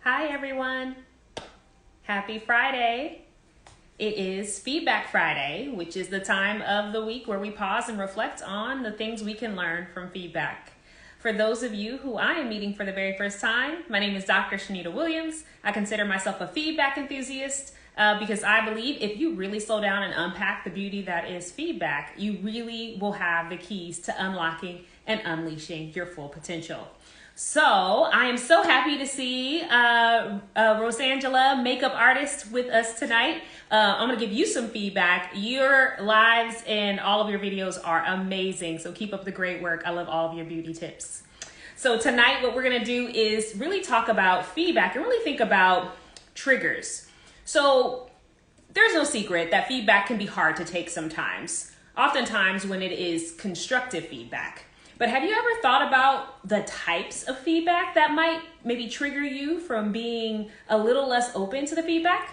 Hi everyone. Happy Friday. It is Feedback Friday, which is the time of the week where we pause and reflect on the things we can learn from feedback. For those of you who I am meeting for the very first time, my name is Dr. Shanita Williams. I consider myself a feedback enthusiast because I believe if you really slow down and unpack the beauty that is feedback, you really will have the keys to unlocking and unleashing your full potential. So I am so happy to see Rosangela, makeup artist, with us tonight. I'm going to give you some feedback. Your lives and all of your videos are amazing. So keep up the great work. I love all of your beauty tips. So tonight what we're going to do is really talk about feedback and really think about triggers. So there's no secret that feedback can be hard to take sometimes, oftentimes when it is constructive feedback. But have you ever thought about the types of feedback that might maybe trigger you from being a little less open to the feedback?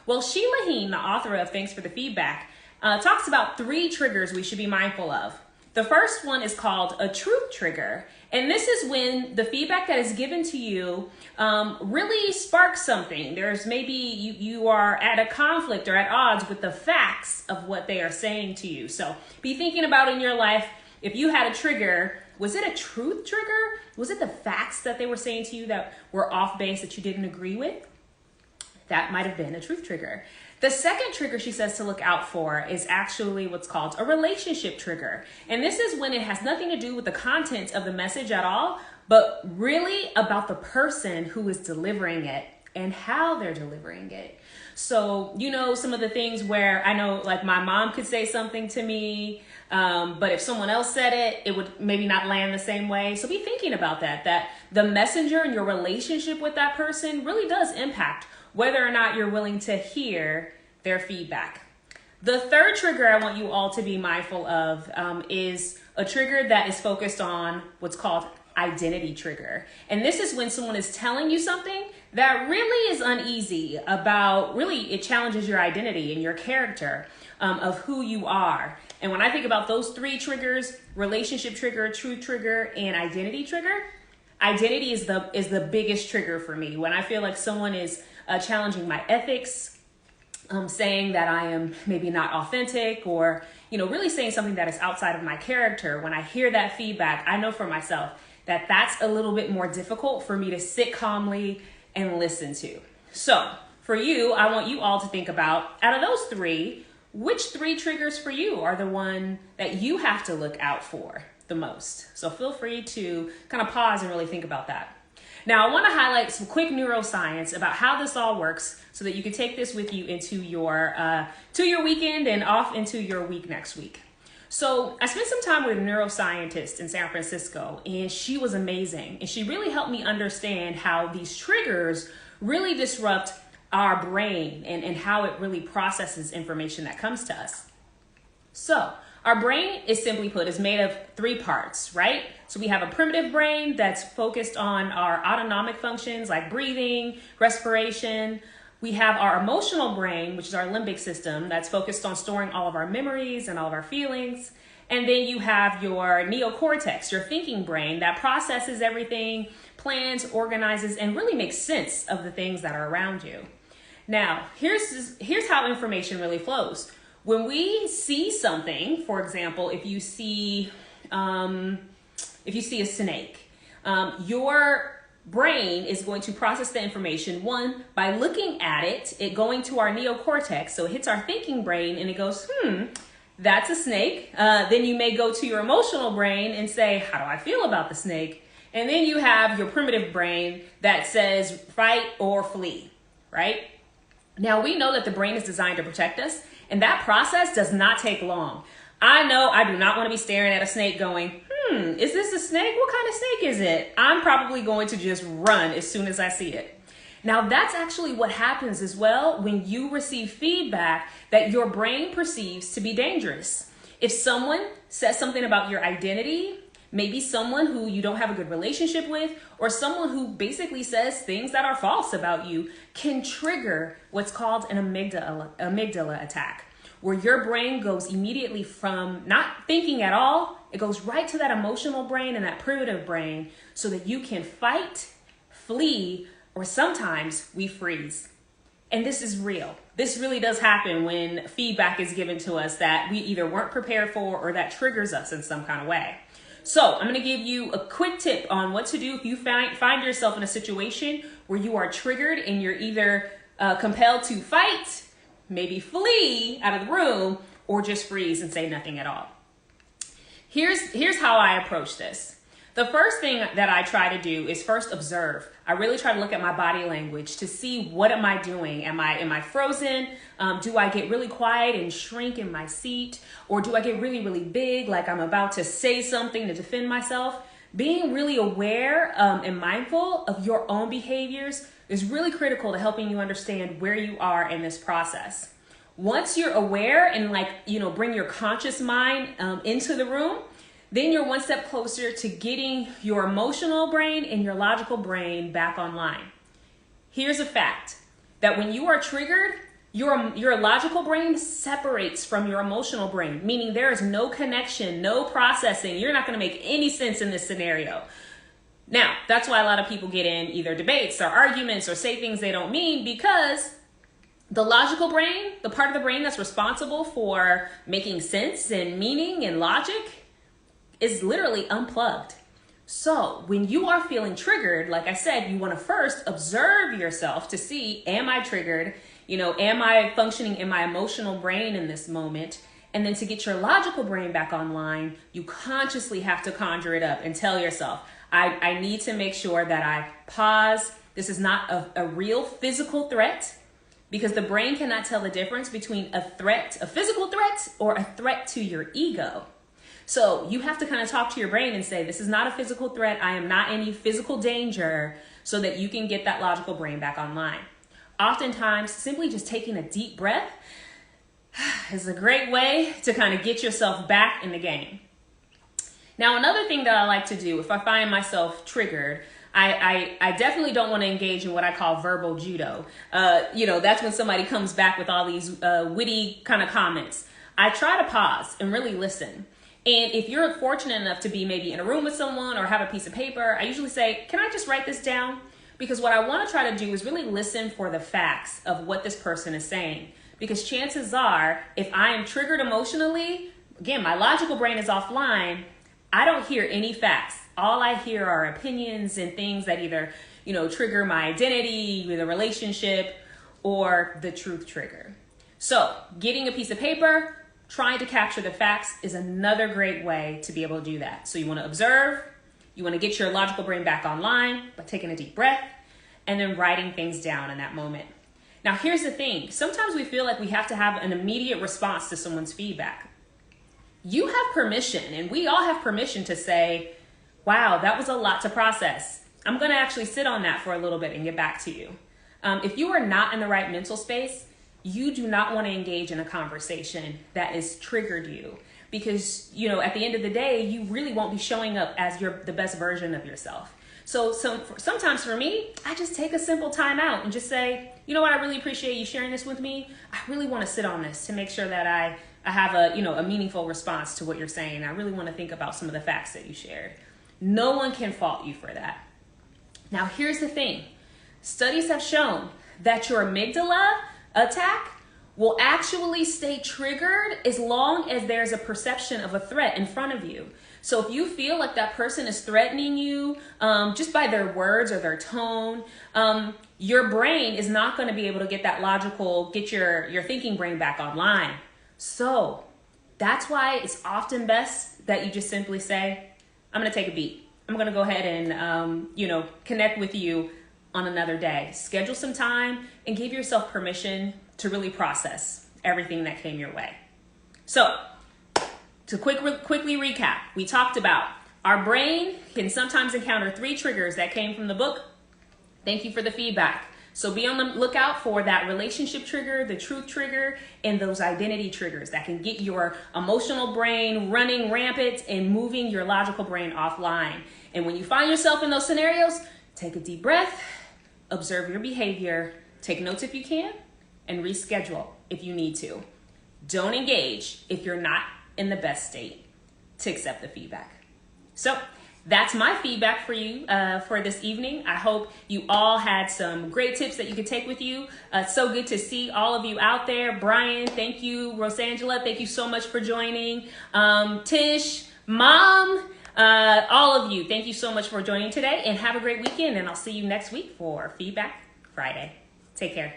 Well, Sheila Heen, the author of Thanks for the Feedback, talks about 3 triggers we should be mindful of. The first one is called a truth trigger. And this is when the feedback that is given to you really sparks something. There's maybe you are at a conflict or at odds with the facts of what they are saying to you. So be thinking about in your life, if you had a trigger, was it a truth trigger? Was it the facts that they were saying to you that were off base that you didn't agree with? That might have been a truth trigger. The second trigger she says to look out for is actually what's called a relationship trigger. And this is when it has nothing to do with the content of the message at all, but really about the person who is delivering it and how they're delivering it. So, you know, some of the things where I know like my mom could say something to me, but if someone else said it, it would maybe not land the same way. So be thinking about that the messenger and your relationship with that person really does impact whether or not you're willing to hear their feedback. The third trigger I want you all to be mindful of is a trigger that is focused on what's called identity trigger. And this is when someone is telling you something that really is uneasy about, really it challenges your identity and your character of who you are. And when I think about those 3 triggers, relationship trigger, truth trigger, and identity trigger, identity is the biggest trigger for me. When I feel like someone is challenging my ethics, saying that I am maybe not authentic, or, you know, really saying something that is outside of my character, when I hear that feedback, I know for myself that that's a little bit more difficult for me to sit calmly and listen to. So for you, I want you all to think about, out of those 3, which 3 triggers for you are the one that you have to look out for the most? So feel free to kind of pause and really think about that. Now, I want to highlight some quick neuroscience about how this all works so that you can take this with you into your weekend and off into your week next week. So I spent some time with a neuroscientist in San Francisco, and she was amazing. And she really helped me understand how these triggers really disrupt our brain and how it really processes information that comes to us. So our brain, is simply put, is made of 3 parts, right? So we have a primitive brain that's focused on our autonomic functions like breathing, respiration. We have our emotional brain, which is our limbic system, that's focused on storing all of our memories and all of our feelings. And then you have your neocortex, your thinking brain, that processes everything, plans, organizes, and really makes sense of the things that are around you. Now, here's how information really flows. When we see something, for example, if you see a snake, your brain is going to process the information, one, by looking at it going to our neocortex. So it hits our thinking brain and it goes, that's a snake. Then you may go to your emotional brain and say, how do I feel about the snake? And then you have your primitive brain that says fight or flee, right? Now we know that the brain is designed to protect us, and that process does not take long. I know I do not want to be staring at a snake going, is this a snake? What kind of snake is it? I'm probably going to just run as soon as I see it. Now that's actually what happens as well when you receive feedback that your brain perceives to be dangerous. If someone says something about your identity, maybe someone who you don't have a good relationship with, or someone who basically says things that are false about you, can trigger what's called an amygdala attack, where your brain goes immediately from not thinking at all, it goes right to that emotional brain and that primitive brain so that you can fight, flee, or sometimes we freeze. And this is real. This really does happen when feedback is given to us that we either weren't prepared for or that triggers us in some kind of way. So I'm going to give you a quick tip on what to do if you find yourself in a situation where you are triggered and you're either compelled to fight, maybe flee out of the room, or just freeze and say nothing at all. Here's how I approach this. The first thing that I try to do is first observe. I really try to look at my body language to see, what am I doing? Am I frozen? Do I get really quiet and shrink in my seat? Or do I get really, really big, like I'm about to say something to defend myself? Being really aware and mindful of your own behaviors is really critical to helping you understand where you are in this process. Once you're aware and bring your conscious mind into the room, then you're one step closer to getting your emotional brain and your logical brain back online. Here's a fact, that when you are triggered, your logical brain separates from your emotional brain, meaning there is no connection, no processing. You're not going to make any sense in this scenario. Now, that's why a lot of people get in either debates or arguments or say things they don't mean, because the logical brain, the part of the brain that's responsible for making sense and meaning and logic, is literally unplugged. So when you are feeling triggered, like I said, you want to first observe yourself to see, am I triggered? Am I functioning in my emotional brain in this moment? And then to get your logical brain back online, you consciously have to conjure it up and tell yourself, I need to make sure that I pause. This is not a real physical threat, because the brain cannot tell the difference between a threat, a physical threat, or a threat to your ego. So you have to kind of talk to your brain and say, this is not a physical threat. I am not in any physical danger, so that you can get that logical brain back online. Oftentimes, simply just taking a deep breath is a great way to kind of get yourself back in the game. Now, another thing that I like to do if I find myself triggered, I definitely don't want to engage in what I call verbal judo. That's when somebody comes back with all these witty kind of comments. I try to pause and really listen. And if you're fortunate enough to be maybe in a room with someone or have a piece of paper, I usually say, can I just write this down? Because what I want to try to do is really listen for the facts of what this person is saying. Because chances are, if I am triggered emotionally, again, my logical brain is offline, I don't hear any facts. All I hear are opinions and things that either, trigger my identity, the relationship, or the truth trigger. So getting a piece of paper, trying to capture the facts is another great way to be able to do that. So you want to observe, you want to get your logical brain back online by taking a deep breath and then writing things down in that moment. Now, here's the thing. Sometimes we feel like we have to have an immediate response to someone's feedback. You have permission, and we all have permission to say, wow, that was a lot to process. I'm going to actually sit on that for a little bit and get back to you. If you are not in the right mental space, you do not want to engage in a conversation that has triggered you, because, at the end of the day, you really won't be showing up as the best version of yourself. So sometimes for me, I just take a simple time out and just say, you know what, I really appreciate you sharing this with me. I really want to sit on this to make sure that I have a meaningful response to what you're saying. I really want to think about some of the facts that you shared. No one can fault you for that. Now, here's the thing. Studies have shown that your amygdala attack will actually stay triggered as long as there's a perception of a threat in front of you. So if you feel like that person is threatening you just by their words or their tone, your brain is not going to be able to get your thinking brain back online. So that's why it's often best that you just simply say, I'm going to take a beat. I'm going to go ahead and, connect with you on another day. Schedule some time and give yourself permission to really process everything that came your way. So to quickly recap, we talked about our brain can sometimes encounter 3 triggers that came from the book. Thank you for the feedback. So be on the lookout for that relationship trigger, the truth trigger, and those identity triggers that can get your emotional brain running rampant and moving your logical brain offline. And when you find yourself in those scenarios, take a deep breath, observe your behavior, take notes if you can, and reschedule if you need to. Don't engage if you're not in the best state to accept the feedback. So that's my feedback for you for this evening. I hope you all had some great tips that you could take with you. So good to see all of you out there. Brian, thank you. Rosangela, thank you so much for joining. Tish, Mom, all of you, thank you so much for joining today, and have a great weekend. And I'll see you next week for Feedback Friday. Take care.